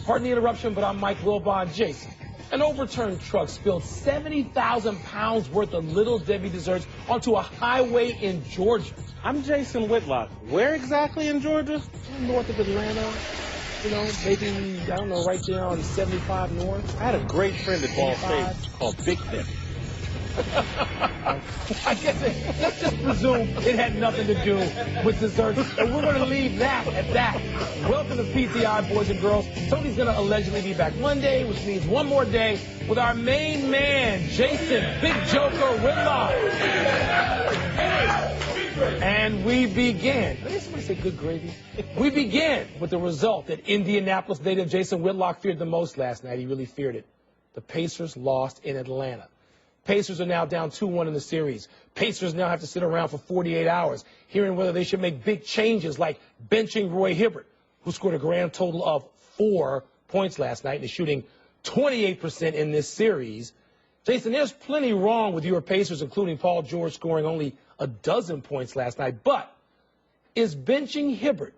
Pardon the interruption, but I'm Mike Wilbon and Jason. An overturned truck spilled 70,000 pounds worth of Little Debbie desserts onto a highway in Georgia. I'm Jason Whitlock. Where exactly in Georgia? North of Atlanta. You know, maybe, I don't know, right there on 75 North. I had a great friend at Ball State called Big Debbie. I guess let's just presume it had nothing to do with desserts, and we're going to leave that at that. Welcome to PTI, boys and girls. Tony's going to allegedly be back Monday, which means one more day with our main man, Jason Big Joker Whitlock. And we began. Did somebody say good gravy? We began with the result that Indianapolis native Jason Whitlock feared the most last night. He really feared it. The Pacers lost in Atlanta. Pacers are now down 2-1 in the series. Pacers now have to sit around for 48 hours, hearing whether they should make big changes like benching Roy Hibbert, who scored a grand total of 4 points last night and is shooting 28% in this series. Jason, there's plenty wrong with your Pacers, including Paul George scoring only 12 points last night. But is benching Hibbert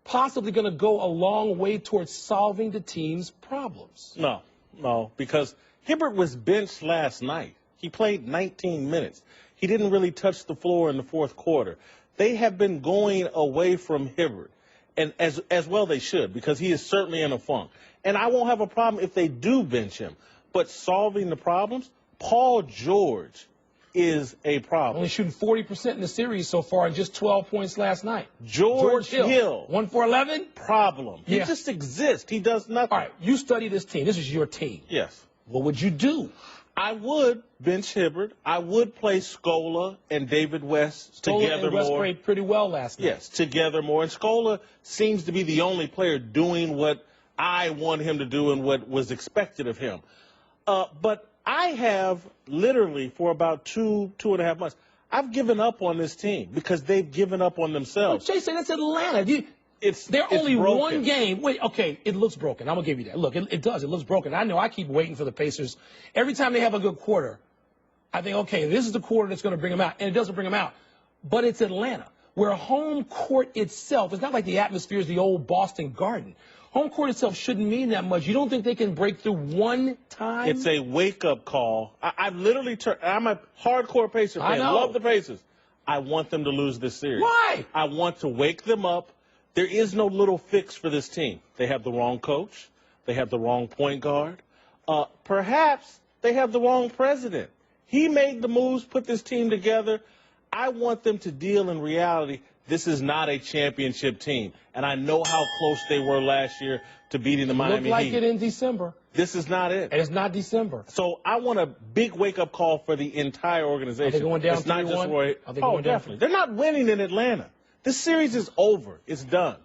possibly going to go a long way towards solving the team's problems? No, because Hibbert was benched last night. He played 19 minutes. He didn't really touch the floor in the fourth quarter. They have been going away from Hibbert, and as well they should, because he is certainly in a funk. And I won't have a problem if they do bench him. But solving the problems, Paul George is a problem. Only shooting 40% in the series so far and just 12 points last night. George Hill. 1 for 11? Problem. Yeah. He just exists. He does nothing. All right, you study this team. This is your team. Yes. What would you do? I would bench Hibbert. I would play Scola and David West together and West more. played pretty well last night. Yes, together more. And Scola seems to be the only player doing what I want him to do and what was expected of him. But I have literally for about 2.5 months, I've given up on this team because they've given up on themselves. Well, Jason, that's Atlanta. They're only broken. one game. Wait, okay, it looks broken. I'm going to give you that. Look, it does. It looks broken. I know I keep waiting for the Pacers. Every time they have a good quarter, I think, okay, this is the quarter that's going to bring them out. And it doesn't bring them out. But it's Atlanta, where home court itself, it's not like the atmosphere is the old Boston Garden. Home court itself shouldn't mean that much. You don't think they can break through one time? It's a wake-up call. I've literally turned – I'm a hardcore Pacer fan. I love the Pacers. I want them to lose this series. Why? I want to wake them up. There is no little fix for this team. They have the wrong coach. They have the wrong point guard. Perhaps they have the wrong president. He made the moves, put this team together. I want them to deal in reality. This is not a championship team. And I know how close they were last year to beating the Miami Heat. Looked like it in December. This is not it. And it's not December. So I want a big wake-up call for the entire organization. Are they going down 3-1? It's not just Roy. Oh, definitely. They're not winning in Atlanta. This series is over. It's done.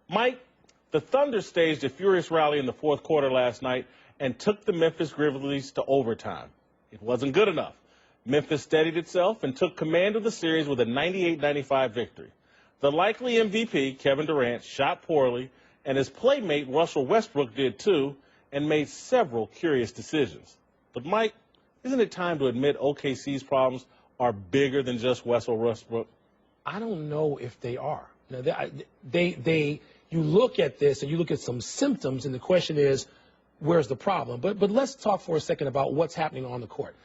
Mike, the Thunder staged a furious rally in the fourth quarter last night and took the Memphis Grizzlies to overtime. It wasn't good enough. Memphis steadied itself and took command of the series with a 98-95 victory. The likely MVP, Kevin Durant, shot poorly, and his playmate, Russell Westbrook, did too, and made several curious decisions. But, Mike, isn't it time to admit OKC's problems are bigger than just Russell Westbrook? I don't know if they are. Now, you look at this and you look at some symptoms, and the question is, where's the problem? But let's talk for a second about what's happening on the court.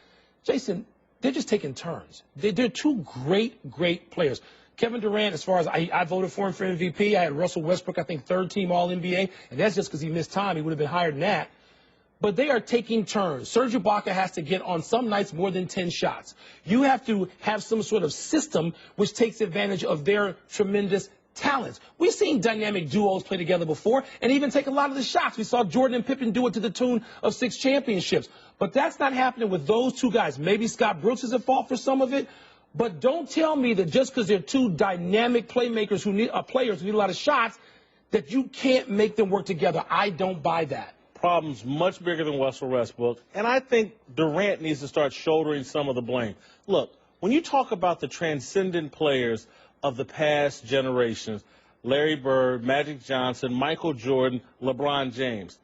Jason, they're just taking turns. They're two great players. Kevin Durant, as far as I voted for him for MVP, I had Russell Westbrook, I think, third-team All-NBA, and that's just because he missed time. He would have been higher than that. But they are taking turns. Serge Ibaka has to get on some nights more than 10 shots. You have to have some sort of system which takes advantage of their tremendous talents. We've seen dynamic duos play together before and even take a lot of the shots. We saw Jordan and Pippen do it to the tune of 6 championships. But that's not happening with those two guys. Maybe Scott Brooks is at fault for some of it. But don't tell me that just because they're two dynamic playmakers who need players who need a lot of shots, that you can't make them work together. I don't buy that. Problems much bigger than Russell Westbrook, and I think Durant needs to start shouldering some of the blame. Look, when you talk about the transcendent players of the past generations, Larry Bird, Magic Johnson, Michael Jordan, LeBron James,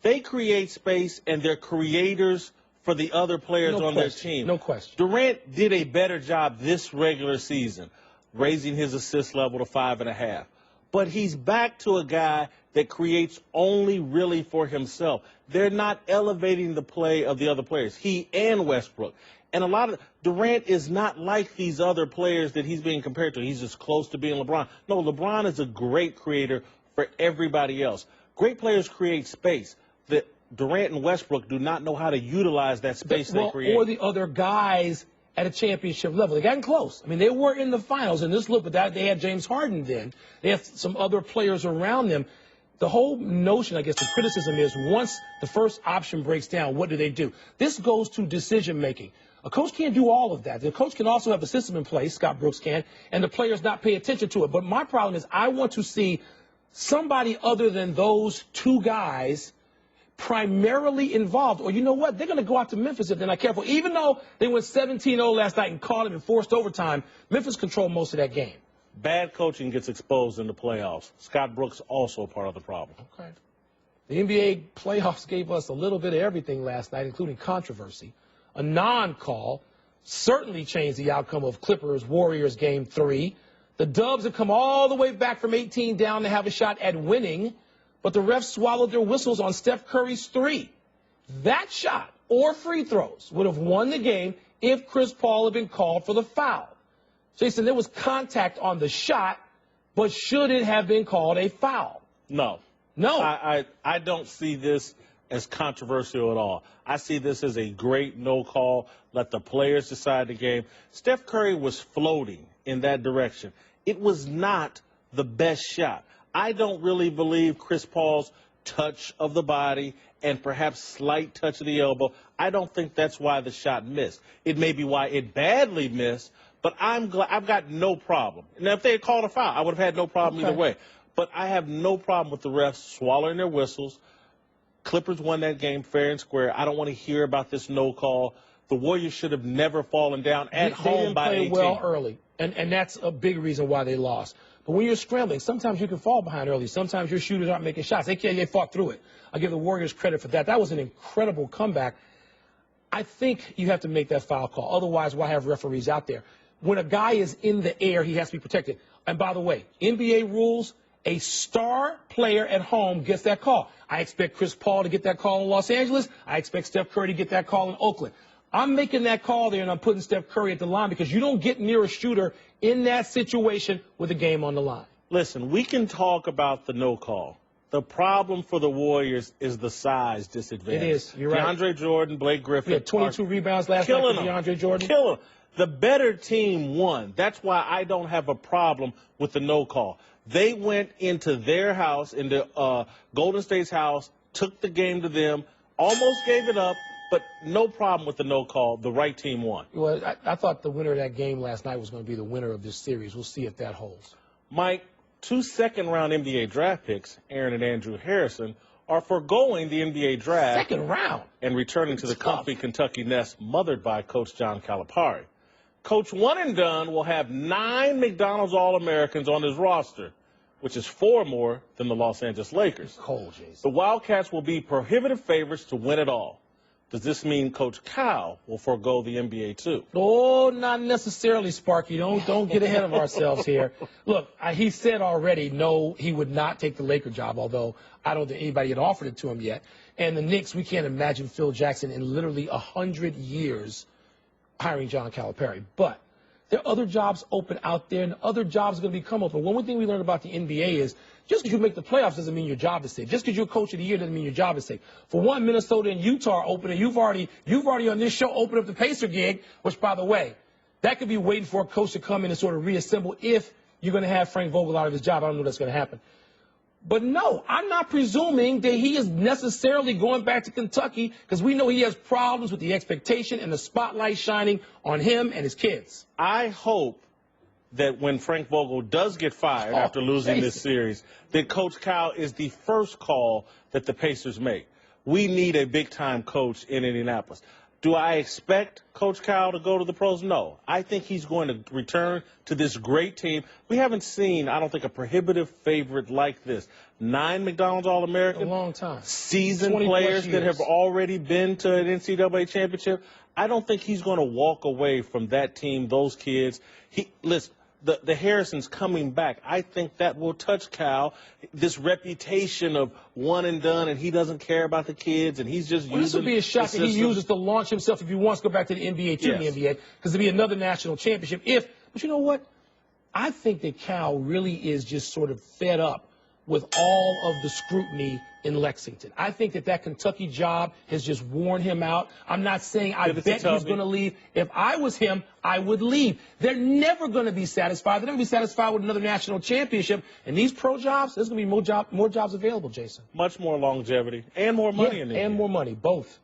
they create space and they're creators for the other players on their team. No question. Durant did a better job this regular season, raising his assist level to 5.5. But he's back to a guy that creates only really for himself. They're not elevating the play of the other players, he and Westbrook. And a lot of Durant is not like these other players that he's being compared to. He's just close to being LeBron. No, LeBron is a great creator for everybody else. Great players create space. The Durant and Westbrook do not know how to utilize that space they create. Or the other guys at a championship level. They gotten close. I mean, they were in the finals, and this look, but that they had James Harden then. They have some other players around them. The whole notion, I guess, the criticism is once the first option breaks down, what do? This goes to decision making. A coach can't do all of that. The coach can also have a system in place, Scott Brooks can, and the players not pay attention to it. But my problem is I want to see somebody other than those two guys primarily involved. Or you know what? They're going to go out to Memphis if they're not careful. Even though they went 17-0 last night and caught him in forced overtime, Memphis controlled most of that game. Bad coaching gets exposed in the playoffs. Scott Brooks also part of the problem. Okay. The NBA playoffs gave us a little bit of everything last night, including controversy. A non-call certainly changed the outcome of Clippers-Warriors Game 3. The Dubs have come all the way back from 18 down to have a shot at winning, but the refs swallowed their whistles on Steph Curry's 3. That shot or free throws would have won the game if Chris Paul had been called for the foul. Jason, there was contact on the shot, but should it have been called a foul? No. No. I don't see this as controversial at all. I see this as a great no call. Let the players decide the game. Steph Curry was floating in that direction. It was not the best shot. I don't really believe Chris Paul's touch of the body and perhaps slight touch of the elbow, I don't think that's why the shot missed. It may be why it badly missed, but I've got no problem. Now, if they had called a foul, I would have had no problem either way. But I have no problem with the refs swallowing their whistles. Clippers won that game fair and square. I don't want to hear about this no call. The Warriors should have never fallen down at home by 18. They didn't play well early, and that's a big reason why they lost. But when you're scrambling, sometimes you can fall behind early. Sometimes your shooters aren't making shots. They fought through it. I give the Warriors credit for that. That was an incredible comeback. I think you have to make that foul call. Otherwise, why have referees out there? When a guy is in the air, he has to be protected. And by the way, NBA rules, a star player at home gets that call. I expect Chris Paul to get that call in Los Angeles. I expect Steph Curry to get that call in Oakland. I'm making that call there, and I'm putting Steph Curry at the line because you don't get near a shooter in that situation with a game on the line. Listen, we can talk about the no call. The problem for the Warriors is the size disadvantage. It is. You're right. DeAndre Jordan, Blake Griffin. We had 22 rebounds last night for DeAndre Jordan. Killing them. The better team won. That's why I don't have a problem with the no call. They went into their house, into Golden State's house, took the game to them, almost gave it up, but no problem with the no call. The right team won. Well, I thought the winner of that game last night was going to be the winner of this series. We'll see if that holds. Mike, 2 second-round NBA draft picks, Aaron and Andrew Harrison, are foregoing the NBA draft. Second round. And returning to the comfy Kentucky nest mothered by Coach John Calipari. Coach One and Done will have 9 McDonald's All-Americans on his roster, which is 4 more than the Los Angeles Lakers. Cold, Jason. The Wildcats will be prohibitive favorites to win it all. Does this mean Coach Cal will forego the NBA too? Oh, not necessarily, Sparky. Don't get ahead of ourselves here. Look, he said already, no, he would not take the Laker job, although I don't think anybody had offered it to him yet. And the Knicks, we can't imagine Phil Jackson in literally 100 years hiring John Calipari. But there are other jobs open out there, and other jobs are going to become open. One thing we learned about the NBA is just because you make the playoffs doesn't mean your job is safe. Just because you're coach of the year doesn't mean your job is safe. For one, Minnesota and Utah are open, and you've already on this show opened up the Pacer gig, which, by the way, that could be waiting for a coach to come in and sort of reassemble if you're going to have Frank Vogel out of his job. I don't know that's going to happen. But no, I'm not presuming that he is necessarily going back to Kentucky because we know he has problems with the expectation and the spotlight shining on him and his kids. I hope that when Frank Vogel does get fired after losing this series, that Coach Cal is the first call that the Pacers make. We need a big-time coach in Indianapolis. Do I expect Coach Cal to go to the pros? No. I think he's going to return to this great team. We haven't seen, I don't think, a prohibitive favorite like this. 9 McDonald's All-American. A long time. Seasoned players that have already been to an NCAA championship. I don't think he's going to walk away from that team, those kids. Listen, the Harrisons coming back, I think that will touch Cal. This reputation of one and done, and he doesn't care about the kids, and he's just using. This would be a shot that he uses to launch himself if he wants to go back to the NBA, the NBA, because it'd be another national championship. But you know what? I think that Cal really is just sort of fed up with all of the scrutiny in Lexington. I think that Kentucky job has just worn him out. I'm not saying I bet he's going to leave. If I was him, I would leave. They're never going to be satisfied. They're never going to be satisfied with another national championship. And these pro jobs, there's going to be more jobs available, Jason. Much more longevity and more money in there. And more money, both.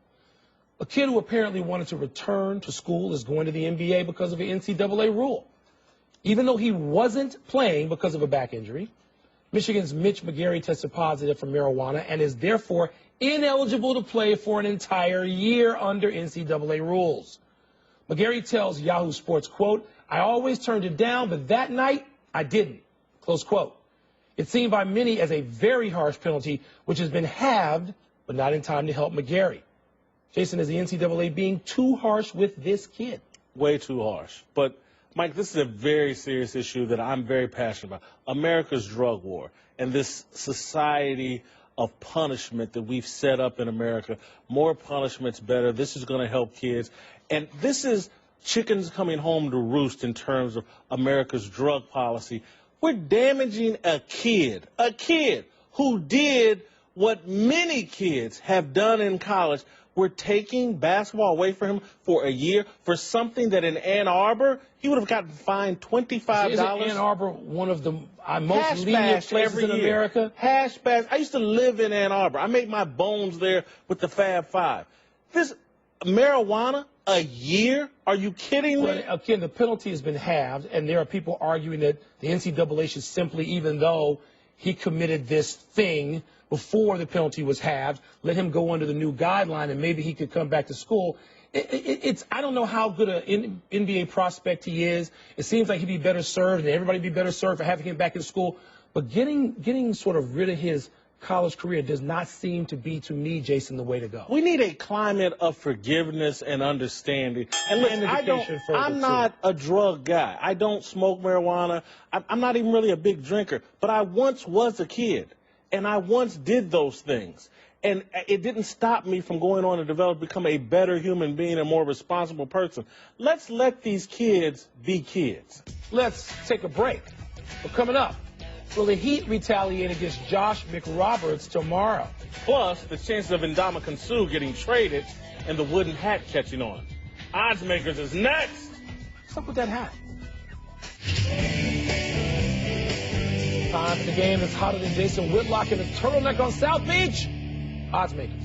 A kid who apparently wanted to return to school is going to the NBA because of an NCAA rule. Even though he wasn't playing because of a back injury, Michigan's Mitch McGary tested positive for marijuana and is therefore ineligible to play for an entire year under NCAA rules. McGary tells Yahoo Sports, quote, "I always turned it down, but that night I didn't," close quote. It's seen by many as a very harsh penalty, which has been halved, but not in time to help McGary. Jason, is the NCAA being too harsh with this kid? Way too harsh. But Mike, this is a very serious issue that I'm very passionate about. America's drug war and this society of punishment that we've set up in America. More punishment's better. This is going to help kids. And this is chickens coming home to roost in terms of America's drug policy. We're damaging a kid who did what many kids have done in college. We're taking basketball away from him for a year for something that in Ann Arbor, he would have gotten fined $25. Isn't Ann Arbor one of the most lenient places in America? Hash bash. I used to live in Ann Arbor. I made my bones there with the Fab Five. This marijuana, a year? Are you kidding me? Well, again, the penalty has been halved, and there are people arguing that the NCAA should simply, even though he committed this thing before the penalty was halved, let him go under the new guideline, and maybe he could come back to school. I don't know how good an NBA prospect he is. It seems like he'd be better served, and everybody would be better served for having him back in school. But getting sort of rid of his college career does not seem to be, to me, Jason, the way to go. We need a climate of forgiveness and understanding. And listen, I'm not a drug guy. I don't smoke marijuana. I'm not even really a big drinker. But I once was a kid, and I once did those things. And it didn't stop me from going on to become a better human being and more responsible person. Let's let these kids be kids. Let's take a break. But coming up, will the Heat retaliate against Josh McRoberts tomorrow? Plus, the chances of Ndamukong Suh getting traded and the wooden hat catching on. Odds Makers is next. What's up with that hat? Time for the game that's hotter than Jason Whitlock and his turtleneck on South Beach. Odds Makers.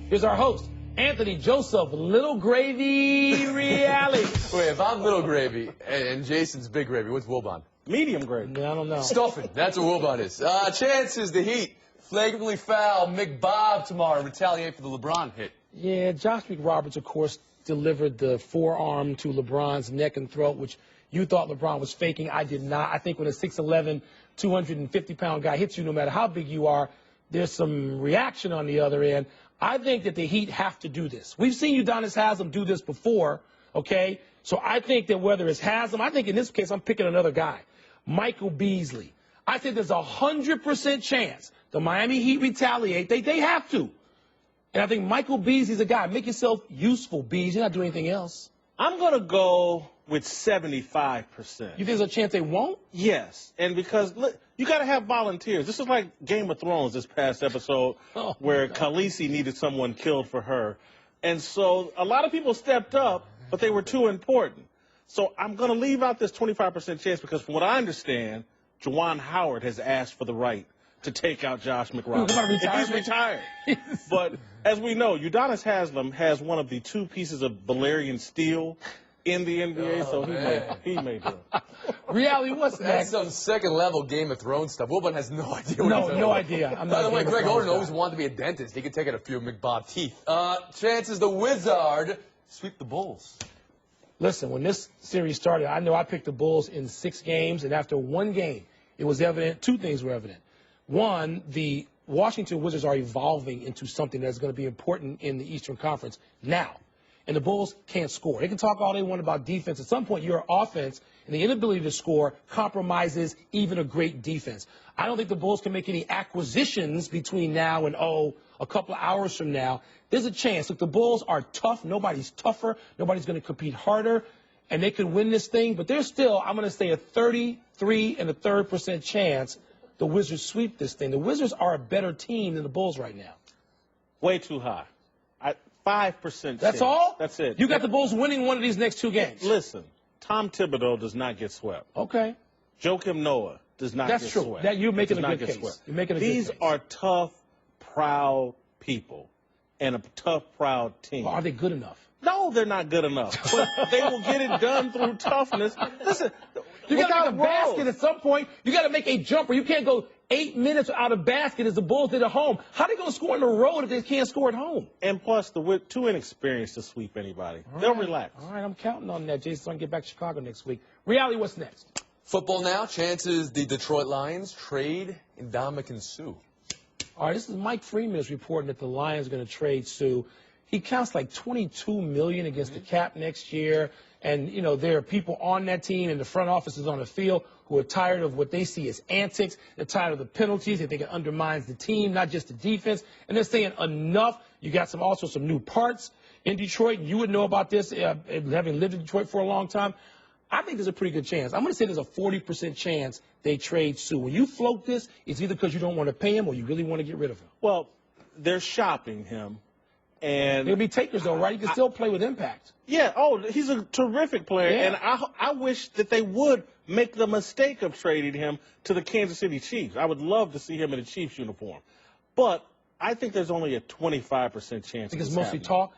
Here's our host, Anthony Joseph, Little Gravy Reale. Wait, if I'm Little Gravy and Jason's Big Gravy, what's Wilbon? Medium gravy. I don't know. Stuffing. That's what Wilbon is. Chances the Heat flagrantly foul McBob tomorrow and retaliate for the LeBron hit. Yeah, Josh McRoberts, of course, delivered the forearm to LeBron's neck and throat, which you thought LeBron was faking. I did not. I think when a 6'11", 250-pound guy hits you, no matter how big you are, there's some reaction on the other end. I think that the Heat have to do this. We've seen Udonis Haslem do this before, okay? So I think that whether it's Haslem, I think in this case I'm picking another guy, Michael Beasley. I think there's 100% chance the Miami Heat retaliate. They have to. And I think Michael Beasley's a guy. Make yourself useful, Beasley. You're not doing anything else. I'm going to go with 75%. You think there's a chance they won't? Yes. And because, look, you got to have volunteers. This is like Game of Thrones this past episode where Khaleesi needed someone killed for her. And so a lot of people stepped up, but they were too important. So I'm going to leave out this 25% chance because from what I understand, Juwan Howard has asked for the right to take out Josh McRoberts. If he's retired. But as we know, Udonis Haslem has one of the two pieces of Valerian steel in the NBA, so he may do it. Reality, what's That's some second-level Game of Thrones stuff. Wilbon has no idea what he's doing. No idea. By the way, Greg Oden always wanted to be a dentist. He could take out a few McBob teeth. Chances the Wizard sweep the Bulls. Listen, when this series started, I know I picked the Bulls in 6 games, and after one game, it was evident, 2 things were evident. One, the Washington Wizards are evolving into something that's going to be important in the Eastern Conference now. And the Bulls can't score. They can talk all they want about defense. At some point, your offense and the inability to score compromises even a great defense. I don't think the Bulls can make any acquisitions between now and, a couple of hours from now. There's a chance. Look, the Bulls are tough. Nobody's tougher. Nobody's going to compete harder, and they can win this thing. But there's still, I'm going to say, a 33.33% chance the Wizards sweep this thing. The Wizards are a better team than the Bulls right now. Way too high. 5%. That's all? That's it. You got the Bulls winning one of these next 2 games. Listen, Tom Thibodeau does not get swept. Okay. Joakim Noah does not That's get true. swept. That you're making a Does not good get case. swept. You're making a good These case. are tough, proud people and a tough, proud team. Well, are they good enough? No, they're not good enough. But they will get it done through toughness. Listen, You got to without make a basket Rose- at some point. You got to make a jumper. You can't go 8 minutes out of basket as the Bulls did at home. How are they going to score on the road if they can't score at home? And plus, we're too inexperienced to sweep anybody. They'll relax. All right, I'm counting on that, Jason, so I can get back to Chicago next week. Reality, what's next? Football now. Chances the Detroit Lions trade Ndamukong Suh. All right, this is Mike Freeman is reporting that the Lions are going to trade Sue. He counts like $22 million against the cap next year. And, you know, there are people on that team and the front offices on the field who are tired of what they see as antics. They're tired of the penalties. They think it undermines the team, not just the defense. And they're saying enough. You got also some new parts in Detroit. You would know about this, having lived in Detroit for a long time. I think there's a pretty good chance. I'm going to say there's a 40% chance they trade Sue. When you float this, it's either because you don't want to pay him or you really want to get rid of him. Well, they're shopping him. And There'll be takers, though, right? You can still play with impact. yeah, he's a terrific player. Yeah. And I wish that they would make the mistake of trading him to the Kansas City Chiefs. I would love to see him in a Chiefs uniform. But I think there's only a 25% chance. I think of it's this mostly happening. talk.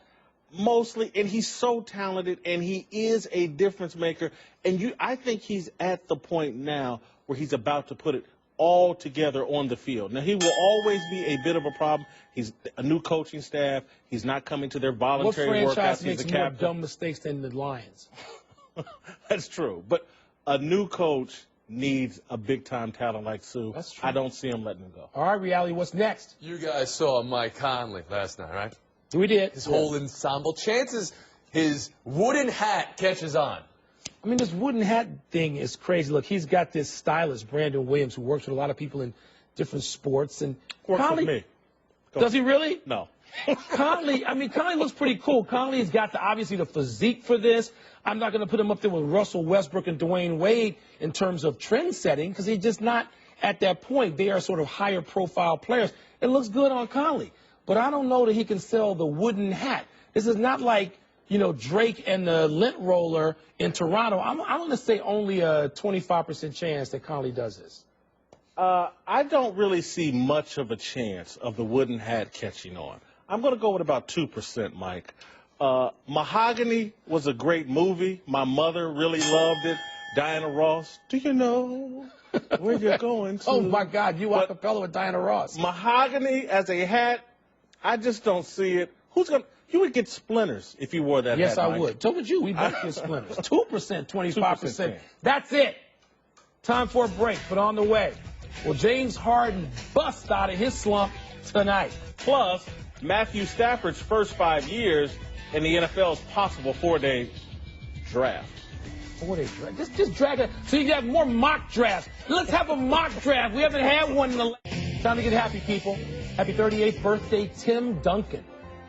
Mostly, and he's so talented, and he is a difference maker. And I think he's at the point now where he's about to put it all together on the field. Now, he will always be a bit of a problem. He's a new coaching staff. He's not coming to their What voluntary workouts. franchise He's makes a more captain. dumb mistakes than the Lions? That's true. But a new coach needs a big-time talent like Sue. That's true. I don't see him letting him go. All right, reality, what's next? You guys saw Mike Conley last night, right? We did. His whole ensemble. Chances his wooden hat catches on. I mean, this wooden hat thing is crazy. Look, he's got this stylist, Brandon Williams, who works with a lot of people in different sports. And Works Conley, with me. does he really? No. Conley looks pretty cool. Conley's got obviously the physique for this. I'm not going to put him up there with Russell Westbrook and Dwayne Wade in terms of trend setting because he's just not at that point. They are sort of higher profile players. It looks good on Conley. But I don't know that he can sell the wooden hat. This is not like, you know, Drake and the lint roller in Toronto. I'm going to say only a 25% chance that Conley does this. I don't really see much of a chance of the wooden hat catching on. I'm going to go with about 2%, Mike. Mahogany was a great movie. My mother really loved it. Diana Ross, do you know where you're going to? Oh, my God, you a cappella with Diana Ross. Mahogany as a hat, I just don't see it. You would get splinters if you wore that hat. Yes, I Mike. would. So would you. We both get splinters. 2%, 25%. 2%. That's it. Time for a break, but on the way. Will James Harden bust out of his slump tonight? Plus, Matthew Stafford's first 5 years in the NFL's possible 4-day draft. 4-day draft. Just drag it so you can have more mock drafts. Let's have a mock draft. We haven't had one in the time to get happy, people. Happy 38th birthday, Tim Duncan.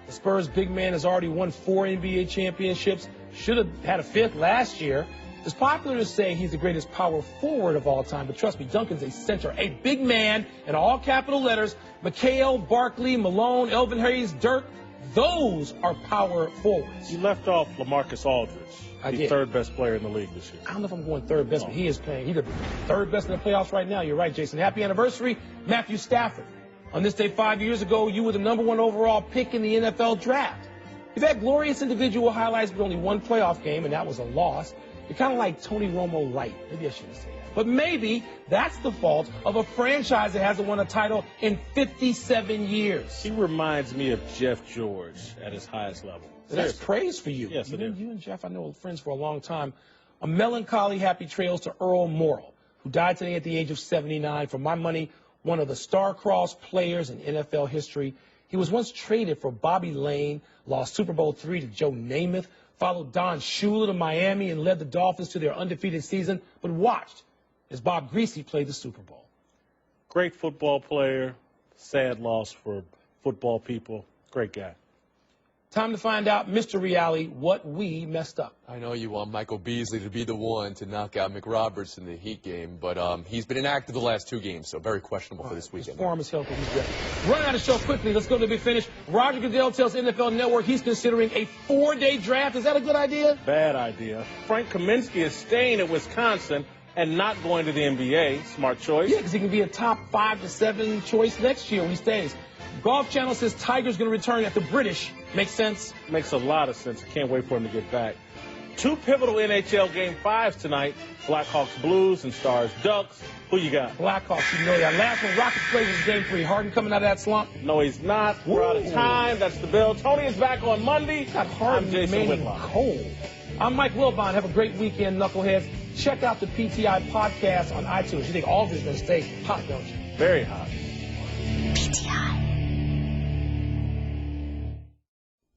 The Spurs big man has already won 4 NBA championships. Should have had a 5th last year. It's popular to say he's the greatest power forward of all time, but trust me, Duncan's a center, a big man in all capital letters. McHale, Barkley, Malone, Elvin Hayes, Dirk, those are power forwards. You left off LaMarcus Aldridge. I He's did. third best player in the league this year. I don't know if I'm going third best, but he is playing. He's the third best in the playoffs right now. You're right, Jason. Happy anniversary, Matthew Stafford. On this day 5 years ago, you were the #1 overall pick in the NFL draft. You've had glorious individual highlights, but only one playoff game, and that was a loss. You're kind of like Tony Romo light. Maybe I shouldn't say that. But maybe that's the fault of a franchise that hasn't won a title in 57 years. He reminds me of Jeff George at his highest level. That's praise for you. Yes, it is. You and Jeff, I know, are friends for a long time. A melancholy happy trails to Earl Morrall, who died today at the age of 79. For my money, one of the star-crossed players in NFL history. He was once traded for Bobby Lane, lost Super Bowl III to Joe Namath, followed Don Shula to Miami and led the Dolphins to their undefeated season, but watched as Bob Greasy played the Super Bowl. Great football player. Sad loss for football people. Great guy. Time to find out, Mr. Reality, what we messed up. I know you want Michael Beasley to be the one to knock out McRoberts in the Heat game, but he's been inactive the last 2 games, so very questionable for this weekend. His form is healthy. He's ready. Running out of show quickly. Let's go to the big finish. Roger Goodell tells NFL Network he's considering a 4-day draft. Is that a good idea? Bad idea. Frank Kaminsky is staying at Wisconsin and not going to the NBA. Smart choice. Yeah, because he can be a top 5 to 7 choice next year when he stays. Golf Channel says Tiger's going to return at the British. Makes sense? Makes a lot of sense. I can't wait for him to get back. 2 pivotal NHL Game 5s tonight. Blackhawks Blues and Stars Ducks. Who you got? Blackhawks, you know that. Last one, Rockets played was Game 3. Harden coming out of that slump? No, he's not. We're out of time. That's the bell. Tony is back on Monday. Got Harden I'm Jason Whitlock. Cold. I'm Mike Wilbon. Have a great weekend, knuckleheads. Check out the PTI podcast on iTunes. You think all of it's going to stay hot, don't you? Very hot. PTI.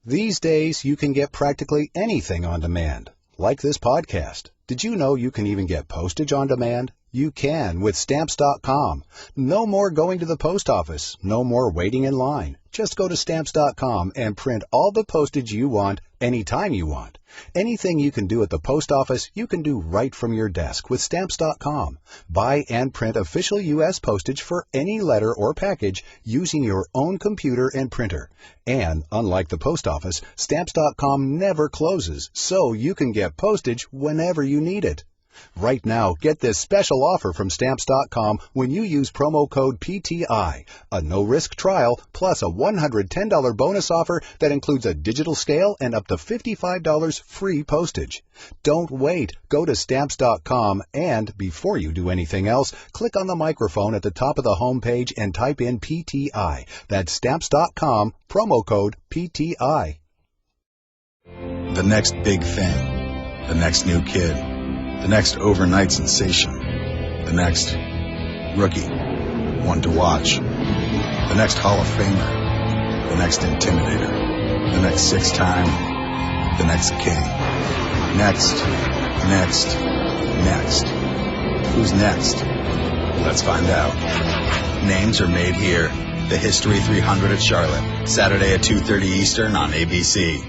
These days, you can get practically anything on demand, like this podcast. Did you know you can even get postage on demand? You can with Stamps.com. No more going to the post office. No more waiting in line. Just go to Stamps.com and print all the postage you want, anytime you want. Anything you can do at the post office, you can do right from your desk with Stamps.com. Buy and print official U.S. postage for any letter or package using your own computer and printer. And, unlike the post office, Stamps.com never closes, so you can get postage whenever you need it. Right now, get this special offer from Stamps.com when you use promo code PTI, a no-risk trial, plus a $110 bonus offer that includes a digital scale and up to $55 free postage. Don't wait. Go to Stamps.com and, before you do anything else, click on the microphone at the top of the home page and type in PTI. That's Stamps.com, promo code PTI. The next big thing, the next new kid, the next overnight sensation, the next rookie, one to watch, the next Hall of Famer, the next intimidator, the next 6-time, the next king. Next. Who's next? Let's find out. Names are made here. The History 300 at Charlotte, Saturday at 2:30 Eastern on ABC.